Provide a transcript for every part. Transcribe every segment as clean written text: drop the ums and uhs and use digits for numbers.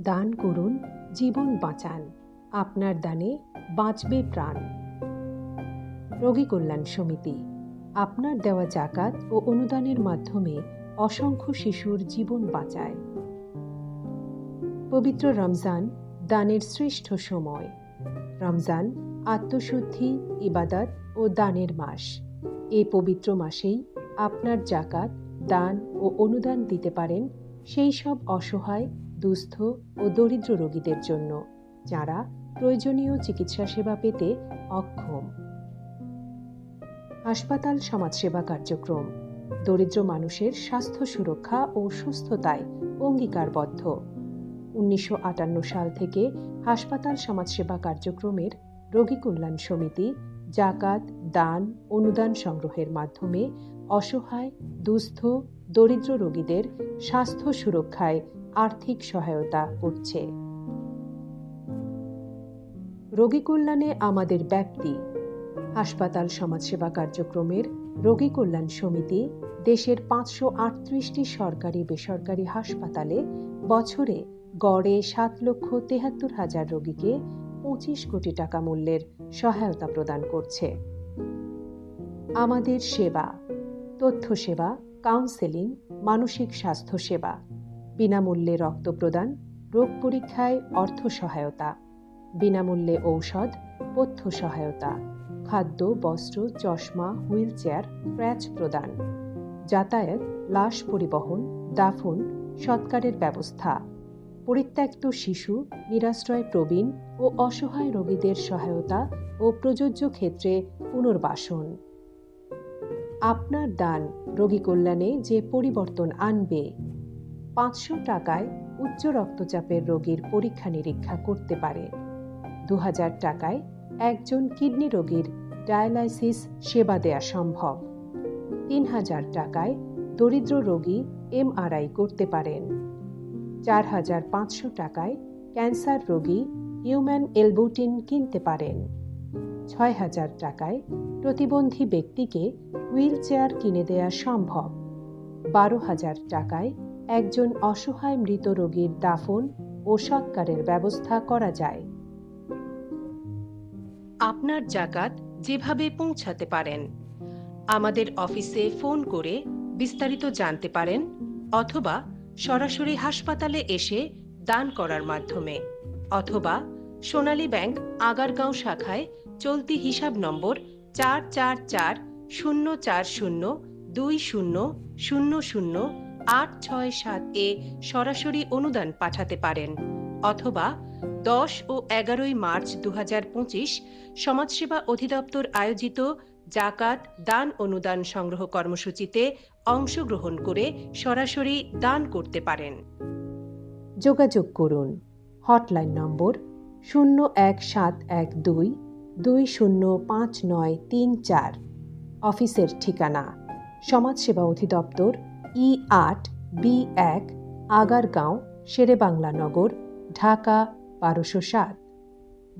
দান করুন, জীবন বাঁচান। আপনার দানে বাঁচবে প্রাণ। রোগী কল্যাণ সমিতি আপনার দেওয়া জাকাত ও অনুদানের মাধ্যমে অসংখ্য শিশুর জীবন বাঁচায়। পবিত্র রমজান দানের শ্রেষ্ঠ সময়। রমজান আত্মশুদ্ধি, ইবাদত ও দানের মাস। এই পবিত্র মাসেই আপনার জাকাত, দান ও অনুদান দিতে পারেন সেই সব অসহায়, দুস্থ ও দরিদ্র রোগীদের জন্য যারা প্রয়োজনীয় চিকিৎসা সেবা পেতে অক্ষম। হাসপাতাল সমাজসেবা কার্যক্রম দরিদ্র মানুষের স্বাস্থ্য সুরক্ষা ও সুস্থতায় অঙ্গীকারবদ্ধ। 1958 সাল থেকে হাসপাতাল সমাজসেবা কার্যক্রমের রোগী কল্যাণ সমিতি জাকাত, দান, অনুদান সংগ্রহের মাধ্যমে অসহায়, দুস্থ, দরিদ্র রোগীদের স্বাস্থ্য সুরক্ষায় আর্থিক সহায়তা করছে। রোগী কল্যাণে আমাদের ব্যাপ্তি। হাসপাতাল সমাজসেবা কার্যক্রমের রোগী কল্যাণ সমিতি দেশের 538টি সরকারি বেসরকারি হাসপাতালে বছরে গড়ে 7,73,000 রোগীকে 25 কোটি টাকা মূল্যের সহায়তা প্রদান করছে। আমাদের সেবা: তথ্য সেবা, কাউন্সেলিং, মানসিক স্বাস্থ্য সেবা, বিনামূল্যে রক্ত প্রদান, রোগ পরীক্ষায় অর্থ সহায়তা, বিনামূল্যে ঔষধ, পথ্য সহায়তা, খাদ্য, বস্ত্র, চশমা, হুইল চেয়ার, ক্র্যাচ প্রদান, যাতায়াত, লাশ পরিবহন, দাফন, সৎকারের ব্যবস্থা, পরিত্যক্ত শিশু, নিরাশ্রয় প্রবীণ ও অসহায় রোগীদের সহায়তা ও প্রযোজ্য ক্ষেত্রে পুনর্বাসন। আপনার দান রোগী কল্যাণে যে পরিবর্তন আনবে। 500 টাকায় উচ্চ রক্তচাপের রোগীর পরীক্ষা নিরীক্ষা করতে পারে। 2000 টাকায় একজন কিডনি রোগীর ডায়ালাইসিস সেবা দেয়া সম্ভব। 3000 টাকায় দরিদ্র রোগী MRI করতে পারেন। 4500 টাকায় ক্যান্সার রোগী হিউম্যান এলবুটিন কিনতে পারেন। 6000 টাকায় প্রতিবন্ধী ব্যক্তিকে হুইল চেয়ার কিনে দেয়া সম্ভব। 12,000 টাকায় একজন অসহায় মৃত রোগীর দাফন ও সৎকারের ব্যবস্থা করা যায়। আপনার জাকাত যেভাবে পৌঁছাতে পারেন। আমাদের অফিসে ফোন করে বিস্তারিত জানতে পারেন অথবা সরাসরি হাসপাতালে এসে দান করার মাধ্যমে, অথবা সোনালী ব্যাংক আগারগাঁও শাখায় চলতি হিসাব নম্বর 444-040-2000-867 সরাসরি অনুদান পাঠাতে পারেন, অথবা 10 ও 11 মার্চ 2025 সমাজসেবা অধিদপ্তর আয়োজিত জাকাত, দান, অনুদান সংগ্রহ কর্মসূচিতে অংশগ্রহণ করে সরাসরি দান করতে পারেন। যোগাযোগ করুন। হটলাইন নম্বর 01712-205934। অফিসের ঠিকানা সমাজসেবা অধিদপ্তর E8 B1 আগারগাঁও, শেরেবাংলা নগর, ঢাকা 1207।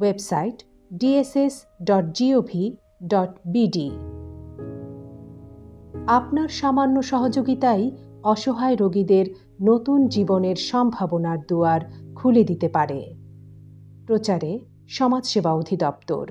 Website dss.gov.bd। আপনার সামান্য সহযোগিতাই অসহায় রোগীদের নতুন জীবনের সম্ভাবনার দুয়ার খুলে দিতে পারে। প্রচারে সমাজসেবা অধিদপ্তর।